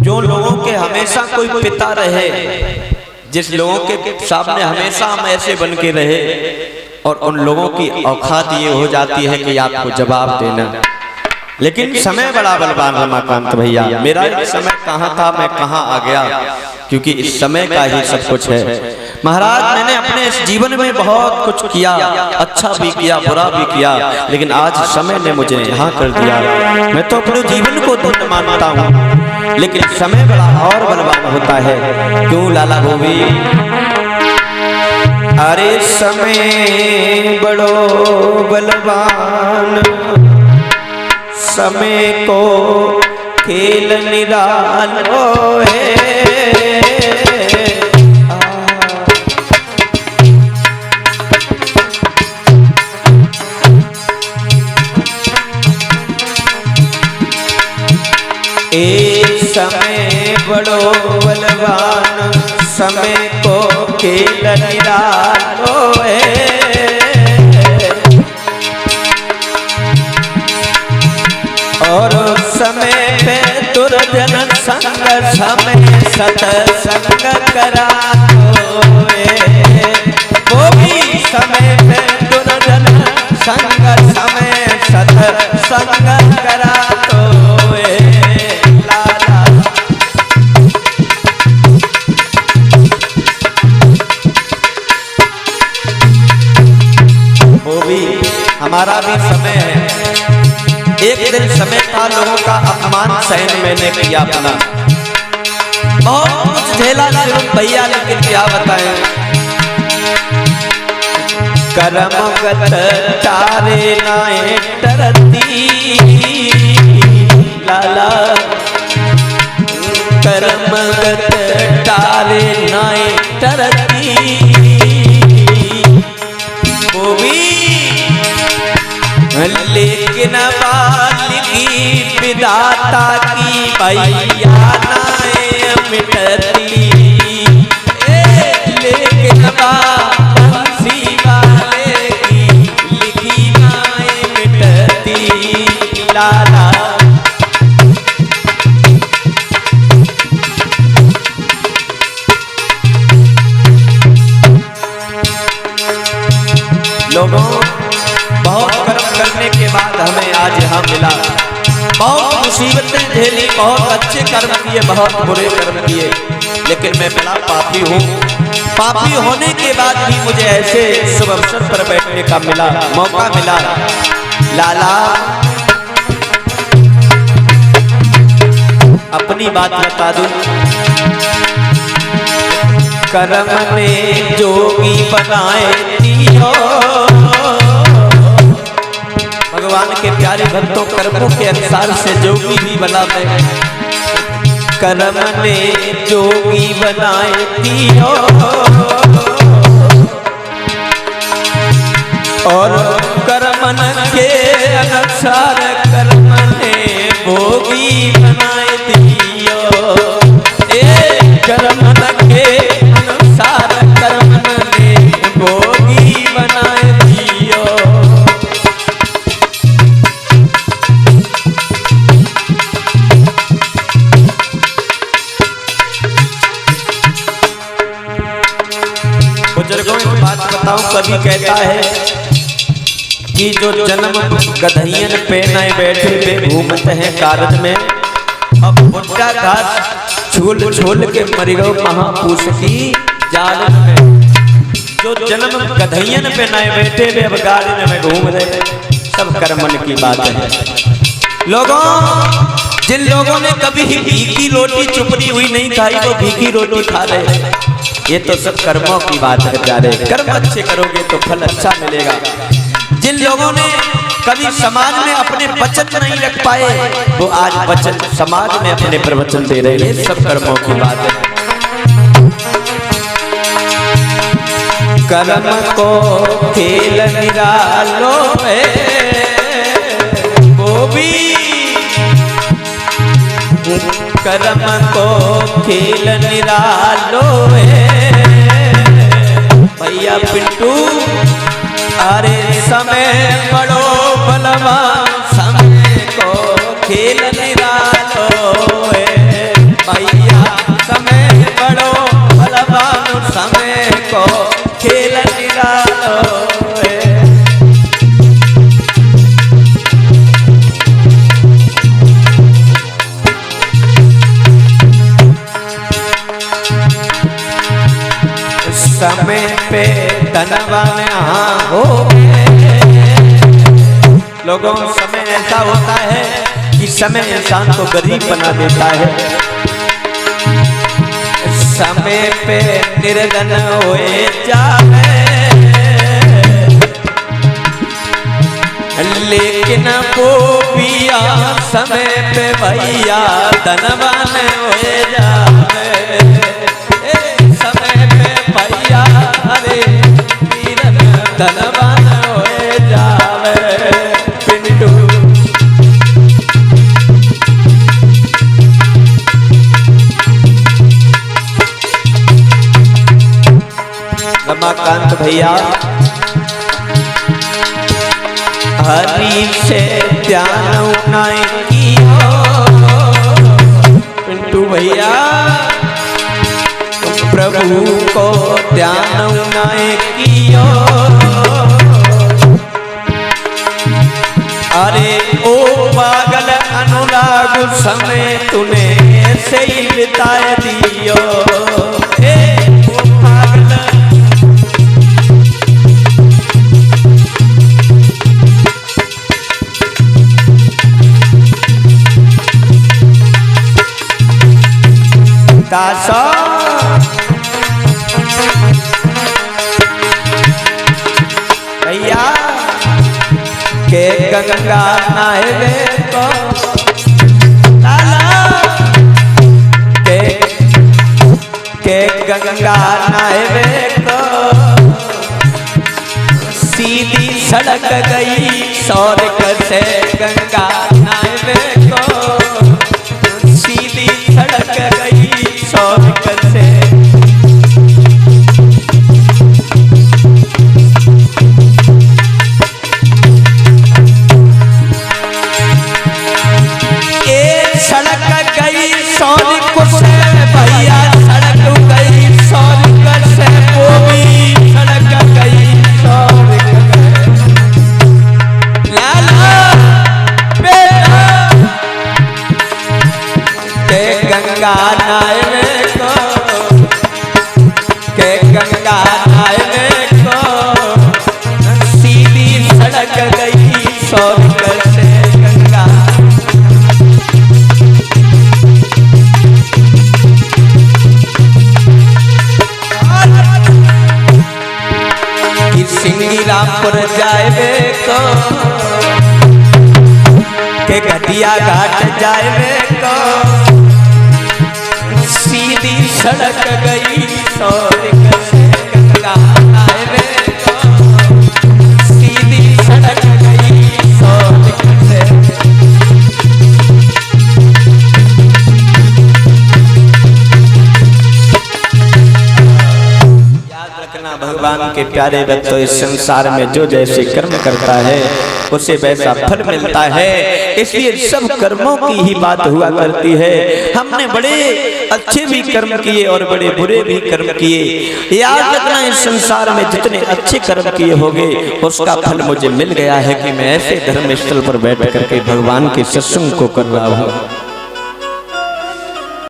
जो लोगों के हमेशा कोई पिता रहे, जिस लोगों के सामने हमेशा हम ऐसे बन के रहे, और उन लोगों की औकात ये हो जाती है कि आपको जवाब देना। लेकिन समय बड़ा बलवान रमाकांत भैया, मेरा समय कहाँ था, मैं कहाँ आ गया, क्योंकि इस समय का ही सब कुछ है। महाराज मैंने अपने इस जीवन में बहुत कुछ किया, अच्छा भी किया, बुरा भी किया, लेकिन आज समय ने मुझे यहाँ कर दिया। मैं तो अपने जीवन को धन्य मानता हूँ, लेकिन समय बड़ा और बलवान होता है। क्यों लाला भोवी? अरे समय बड़ो बलवान, समय को खेल निरालो है। एक समय बड़ो बलवान, समय को खेल निरालो है। और समय पे दुर्जन संग, समय सत्संग करातो है। वो भी समय पे दुर्जन संग, समय सत्संग करातो है। लाला वो भी हमारा भी समय है। एक दिन समय था, लोगों का अपमान सहन मैंने किया अपना, बहुत कुछ झेला भैया, लेकिन क्या बताएं। कर्मगत चारे नाए डरती, लाला कर्मगत चारे नाए डरती। वो भी लेकिन बालिकी विधाता की भैया नाए मिटती। लेकिन बंसी वाले की लिखी नाए मिटती। लाला लोगों, बहुत कर्म करने के बाद हमें आज यहाँ मिला। बहुत मुसीबतें झेली, बहुत अच्छे कर्म किए, बहुत बुरे कर्म किए, लेकिन मैं बड़ा पापी हूँ। पापी होने के बाद भी मुझे ऐसे शुभ अवसर पर बैठने का मौका मिला। लाला अपनी बात बता दूं, कर्म ने जोगी बनाए दियो। भगवान के प्यारे भक्तों, कर्मों के अनुसार से जोगी भी बना दे। कर्म ने जोगी बनाए दियो, और कर्मन के अनुसार कर्म ने भोगी बनाए दियो। कर्मन के अनुसार कर्मन ने भोगी बनाए दियो। बुजुर्गों एक बात बताऊं, कभी कहता है कि जो जन्म गधइयन पे नए बैठे पे घूमते हैं कारज में, अब बुट्टा घास झूल झूल के मरी गो महापुरुष की जाल में। जो जन्म गधइयन पे नए बैठे पे अब गार्डन में घूम रहे, सब कर्मन की बात है। लोगों, जिन लोगों ने कभी भीगी रोटी चुपड़ी हुई नहीं खाई, वो भीगी रोटी खा रहे। ये तो सब कर्मों की बात है प्यारे। कर्म अच्छे करोगे तो फल अच्छा मिलेगा। जिन लोगों ने कभी समाज में अपने वचन नहीं रख पाए, वो आज वचन समाज में अपने प्रवचन दे रहे हैं। सब कर्मों की बात है। कर्म को खेल निरालो है, वो भी कर्म को खेल निरालो है। भैया पिंटू, अरे समय बड़ो बलवान, समय को खेल निरालो है। पे धनवान हो गए। लोगों, समय ऐसा होता है कि समय इंसान को गरीब बना देता है। समय पे निर्धन होए जावे, लेकिन वो पिया समय पे भैया धनवान होए जावे। समय पे भैया अरे धनवान होए जावे। पिंटू रमाकांत भैया, हरि से ध्यान उनाए कियो। पिंटू भैया, प्रभु को ध्यान उनाए कियो। अरे ओ पागल अनुराग समय तूने ऐसे ही बिताए दियो। दासा भैया के गंगा नहावे को लाला के गंगा नहावे को सीधी सड़क गई सौरक से गंगा नहावे को सीधी सड़क गई सौरक से। गंगा नहाने को के गंगा नहाने को सीधी सड़क गई सौरक से गंगा। सिंगी रामपुर जाए को के घटिया घाट जाए को सीधी सड़क गई सौरक से गंगा नहाने को सीधी सड़क गई सौरक से। याद रखना, भगवान के प्यारे भक्त तो इस संसार में जो जैसे कर्म करता है उसे वैसा फल मिलता है। इसलिए सब कर्मों की ही बात हुआ करती है। हमने बड़े अच्छे भी कर्म किए और बड़े बुरे भी कर्म किए। याद रखना, इस संसार में जितने अच्छे कर्म किए होंगे उसका फल मुझे मिल गया है कि मैं ऐसे धर्म स्थल पर बैठ करके भगवान के सत्संग को कर रहा हूँ।